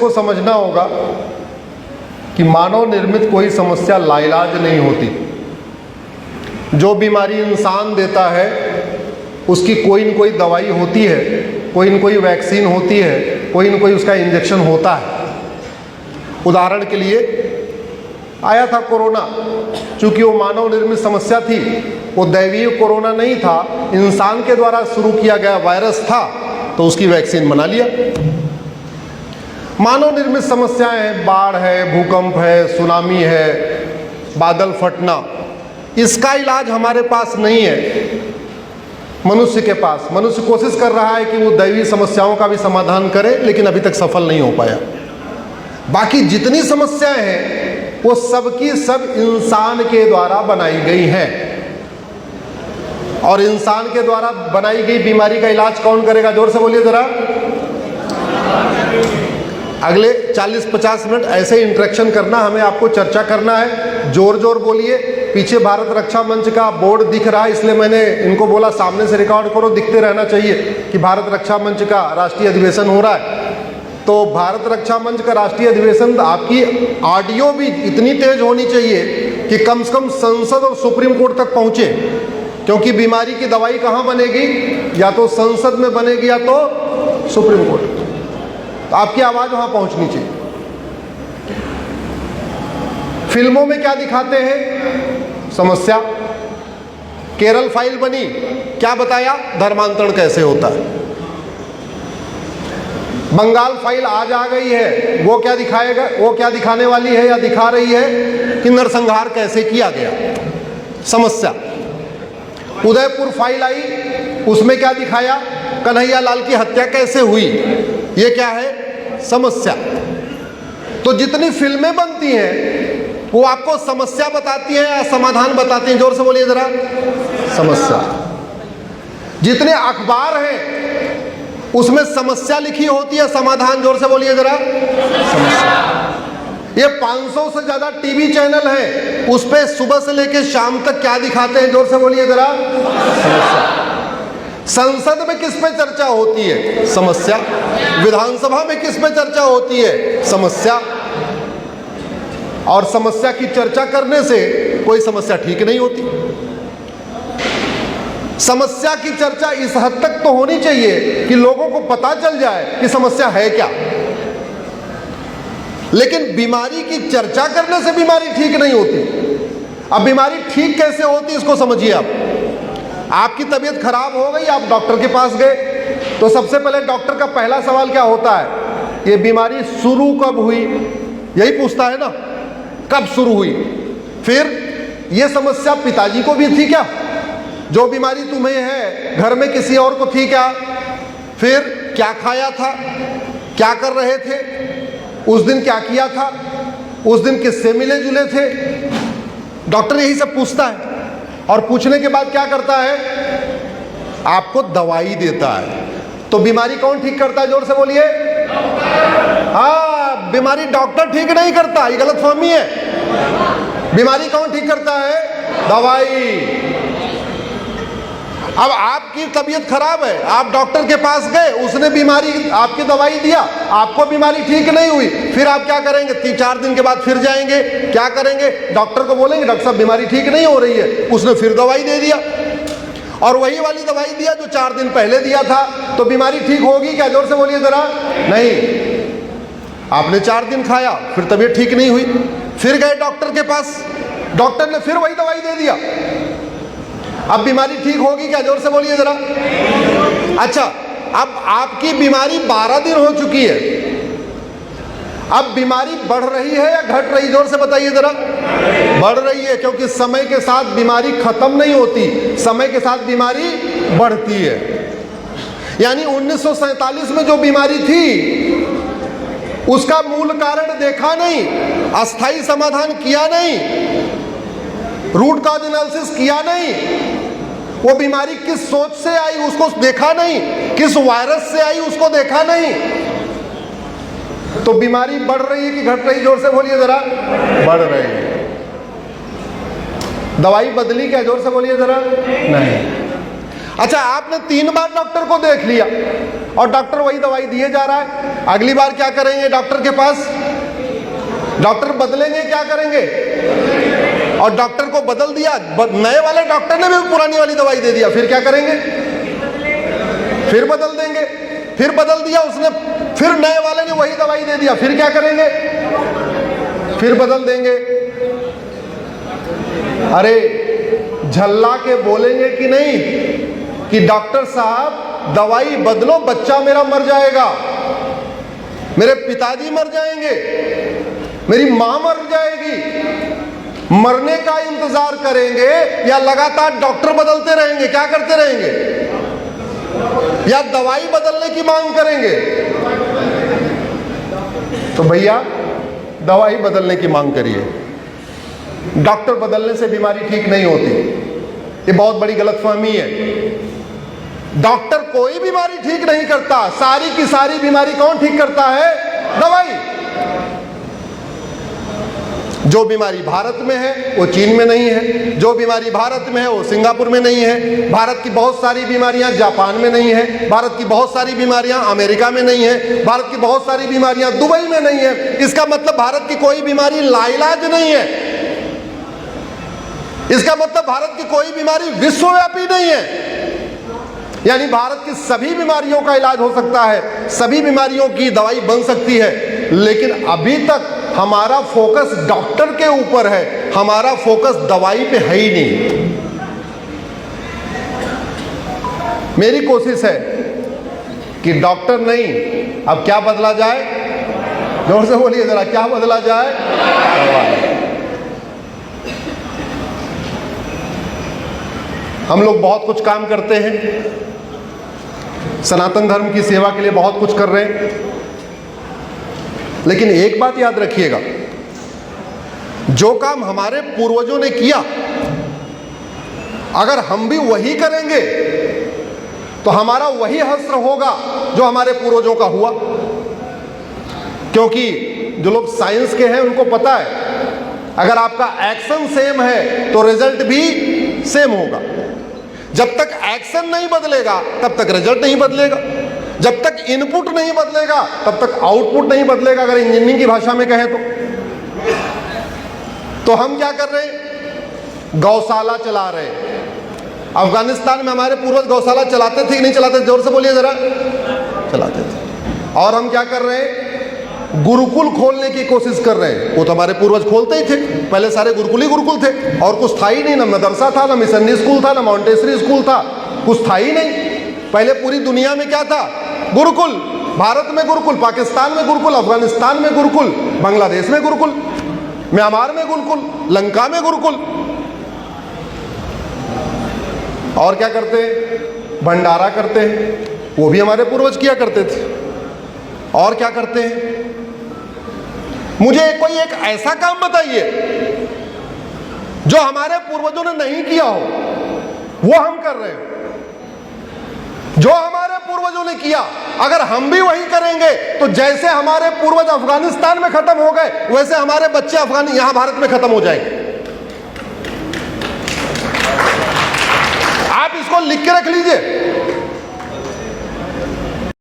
को समझना होगा कि मानव निर्मित कोई समस्या लाइलाज नहीं होती। जो बीमारी इंसान देता है उसकी कोई न कोई दवाई होती है, कोई न कोई वैक्सीन होती है, कोई न कोई उसका इंजेक्शन होता है। उदाहरण के लिए आया था कोरोना, चूंकि वो मानव निर्मित समस्या थी, वो दैवीय कोरोना नहीं था, इंसान के द्वारा शुरू किया गया वायरस था, तो उसकी वैक्सीन बना लिया। मानव निर्मित समस्याएं हैं, बाढ़ है, भूकंप है, सुनामी है, बादल फटना, इसका इलाज हमारे पास नहीं है मनुष्य के पास। मनुष्य कोशिश कर रहा है कि वो दैवीय समस्याओं का भी समाधान करे, लेकिन अभी तक सफल नहीं हो पाया। बाकी जितनी समस्याएं हैं वो सबकी सब इंसान के द्वारा बनाई गई हैं, और इंसान के द्वारा बनाई गई बीमारी का इलाज कौन करेगा? जोर से बोलिए जरा। अगले 40-50 मिनट ऐसे इंटरेक्शन करना, हमें आपको चर्चा करना है। जोर जोर बोलिए। पीछे भारत रक्षा मंच का बोर्ड दिख रहा है, इसलिए मैंने इनको बोला सामने से रिकॉर्ड करो, दिखते रहना चाहिए कि भारत रक्षा मंच का राष्ट्रीय अधिवेशन हो रहा है। तो भारत रक्षा मंच का राष्ट्रीय अधिवेशन, आपकी ऑडियो भी इतनी तेज होनी चाहिए कि कम से कम संसद और सुप्रीम कोर्ट तक पहुंचे, क्योंकि बीमारी की दवाई कहाँ बनेगी? या तो संसद में बनेगी या तो सुप्रीम कोर्ट। तो आपकी आवाज वहां पहुंचनी चाहिए। फिल्मों में क्या दिखाते हैं? समस्या। केरल फाइल बनी, क्या बताया? धर्मांतरण कैसे होता है। बंगाल फाइल आज आ गई है, वो क्या दिखाएगा? वो क्या दिखाने वाली है या दिखा रही है कि नरसंहार कैसे किया गया। समस्या। उदयपुर फाइल आई, उसमें क्या दिखाया? कन्हैया लाल की हत्या कैसे हुई। ये क्या है? समस्या। तो जितनी फिल्में बनती हैं वो आपको समस्या बताती हैं या समाधान बताती हैं? जोर से बोलिए जरा। समस्या। जितने अखबार हैं उसमें समस्या लिखी होती है, समाधान? जोर से बोलिए जरा। समस्या। ये 500 से ज्यादा टीवी चैनल हैं, उस पे सुबह से लेकर शाम तक क्या दिखाते हैं? जोर से बोलिए जरा। समस्या। संसद में किस पे चर्चा होती है? समस्या। विधानसभा में किस पे चर्चा होती है? समस्या। और समस्या की चर्चा करने से कोई समस्या ठीक नहीं होती। समस्या की चर्चा इस हद तक तो होनी चाहिए कि लोगों को पता चल जाए कि समस्या है क्या। लेकिन बीमारी की चर्चा करने से बीमारी ठीक नहीं होती। अब बीमारी ठीक कैसे होती इसको समझिए। आप आपकी तबीयत खराब हो गई, आप डॉक्टर के पास गए, तो सबसे पहले डॉक्टर का पहला सवाल क्या होता है? ये बीमारी शुरू कब हुई? यही पूछता है ना, कब शुरू हुई। फिर ये समस्या पिताजी को भी थी क्या? जो बीमारी तुम्हें है घर में किसी और को थी क्या? फिर क्या खाया था, क्या कर रहे थे, उस दिन क्या किया था, उस दिन किससे मिले जुले थे। डॉक्टर यही सब पूछता है, और पूछने के बाद क्या करता है? आपको दवाई देता है। तो बीमारी कौन ठीक करता है? जोर से बोलिए। हाँ, बीमारी डॉक्टर ठीक नहीं करता, ये गलतफहमी है। बीमारी कौन ठीक करता है? दवाई। अब आपकी तबीयत खराब है, आप डॉक्टर के पास गए, उसने बीमारी आपकी दवाई दिया, आपको बीमारी ठीक नहीं हुई, फिर आप क्या करेंगे? 3-4 दिन के बाद फिर जाएंगे, क्या करेंगे? डॉक्टर को बोलेंगे डॉक्टर साहब बीमारी ठीक नहीं हो रही है। उसने फिर दवाई दे दिया, और वही वाली दवाई दिया जो 4 दिन पहले दिया था। तो बीमारी ठीक होगी क्या? जोर से बोलिए जरा। नहीं। आपने 4 दिन खाया, फिर तबीयत ठीक नहीं हुई, फिर गए डॉक्टर के पास, डॉक्टर ने फिर वही दवाई दे दिया। अब बीमारी ठीक होगी क्या? जोर से बोलिए जरा। अच्छा, अब आपकी बीमारी 12 दिन हो चुकी है, अब बीमारी बढ़ रही है या घट रही? जोर से बताइए जरा। बढ़ रही है, क्योंकि समय के साथ बीमारी खत्म नहीं होती, समय के साथ बीमारी बढ़ती है। यानी 1947 में जो बीमारी थी उसका मूल कारण देखा नहीं, अस्थायी समाधान किया नहीं, रूट कॉज एनालिसिस किया नहीं, वो बीमारी किस सोच से आई उसको देखा नहीं, किस वायरस से आई उसको देखा नहीं। तो बीमारी बढ़ रही है कि घट रही? जोर से बोलिए जरा। बढ़ रही है। दवाई बदली क्या? जोर से बोलिए जरा। नहीं। अच्छा, आपने 3 बार डॉक्टर को देख लिया, और डॉक्टर वही दवाई दिए जा रहा है। अगली बार क्या करेंगे डॉक्टर के पास? डॉक्टर बदलेंगे, क्या करेंगे? और डॉक्टर को बदल दिया, नए वाले डॉक्टर ने भी पुरानी वाली दवाई दे दिया, फिर क्या करेंगे? फिर बदल देंगे। फिर बदल दिया उसने, फिर नए वाले ने वही दवाई दे दिया, फिर क्या करेंगे? फिर बदल देंगे। अरे झल्ला के बोलेंगे कि नहीं कि डॉक्टर साहब दवाई बदलो, बच्चा मेरा मर जाएगा, मेरे पिताजी मर जाएंगे, मेरी मां मर जाएगी। मरने का इंतजार करेंगे या लगातार डॉक्टर बदलते रहेंगे? क्या करते रहेंगे? या दवाई बदलने की मांग करेंगे? तो भैया दवाई बदलने की मांग करिए। डॉक्टर बदलने से बीमारी ठीक नहीं होती, ये बहुत बड़ी गलतफहमी है। डॉक्टर कोई बीमारी ठीक नहीं करता, सारी की सारी बीमारी कौन ठीक करता है? दवाई। जो बीमारी भारत में है वो चीन में नहीं है, जो बीमारी भारत में है वो सिंगापुर में नहीं है, भारत की बहुत सारी बीमारियां जापान में नहीं है, भारत की बहुत सारी बीमारियां अमेरिका में नहीं है, भारत की बहुत सारी बीमारियां दुबई में नहीं है। इसका मतलब भारत की कोई बीमारी लाइलाज नहीं है। इसका मतलब भारत की कोई बीमारी विश्वव्यापी नहीं है। यानी भारत की सभी बीमारियों का इलाज हो सकता है, सभी बीमारियों की दवाई बन सकती है, लेकिन अभी तक हमारा फोकस डॉक्टर के ऊपर है, हमारा फोकस दवाई पे है ही नहीं। मेरी कोशिश है कि डॉक्टर नहीं, अब क्या बदला जाए? जोर से बोलिए जरा, क्या बदला जाए? दवाई। हम लोग बहुत कुछ काम करते हैं, सनातन धर्म की सेवा के लिए बहुत कुछ कर रहे हैं, लेकिन एक बात याद रखिएगा, जो काम हमारे पूर्वजों ने किया अगर हम भी वही करेंगे तो हमारा वही हश्र होगा जो हमारे पूर्वजों का हुआ। क्योंकि जो लोग साइंस के हैं उनको पता है, अगर आपका एक्शन सेम है तो रिजल्ट भी सेम होगा। जब तक एक्शन नहीं बदलेगा तब तक रिजल्ट नहीं बदलेगा, जब तक इनपुट नहीं बदलेगा तब तक आउटपुट नहीं बदलेगा, अगर इंजीनियरिंग की भाषा में कहें तो हम क्या कर रहे हैं? गौशाला चला रहे हैं। अफगानिस्तान में हमारे पूर्वज गौशाला चलाते थे कि नहीं चलाते? जोर से बोलिए जरा। चलाते थे। और हम क्या कर रहे हैं? गुरुकुल खोलने की कोशिश कर रहे हैं। वो तो हमारे पूर्वज खोलते ही थे, पहले सारे गुरुकुल ही गुरुकुल थे, और कुछ था ही नहीं, ना मदरसा था, ना मिशनरी स्कूल था, ना मॉन्टेसरी स्कूल था, कुछ था ही नहीं। पहले पूरी दुनिया में क्या था? गुरुकुल। भारत में गुरुकुल, पाकिस्तान में गुरुकुल, अफगानिस्तान में गुरुकुल, बांग्लादेश में गुरुकुल, म्यांमार में गुरुकुल, लंका में गुरुकुल। और क्या करते हैं? भंडारा करते हैं, वो भी हमारे पूर्वज किया करते थे। और क्या करते हैं? मुझे कोई एक ऐसा काम बताइए जो हमारे पूर्वजों ने नहीं किया हो, वो हम कर रहे हैं। जो हमारे पूर्वजों ने किया अगर हम भी वही करेंगे तो जैसे हमारे पूर्वज अफगानिस्तान में खत्म हो गए वैसे हमारे बच्चे यहां भारत में खत्म हो जाएंगे। आप इसको लिख के रख लीजिए।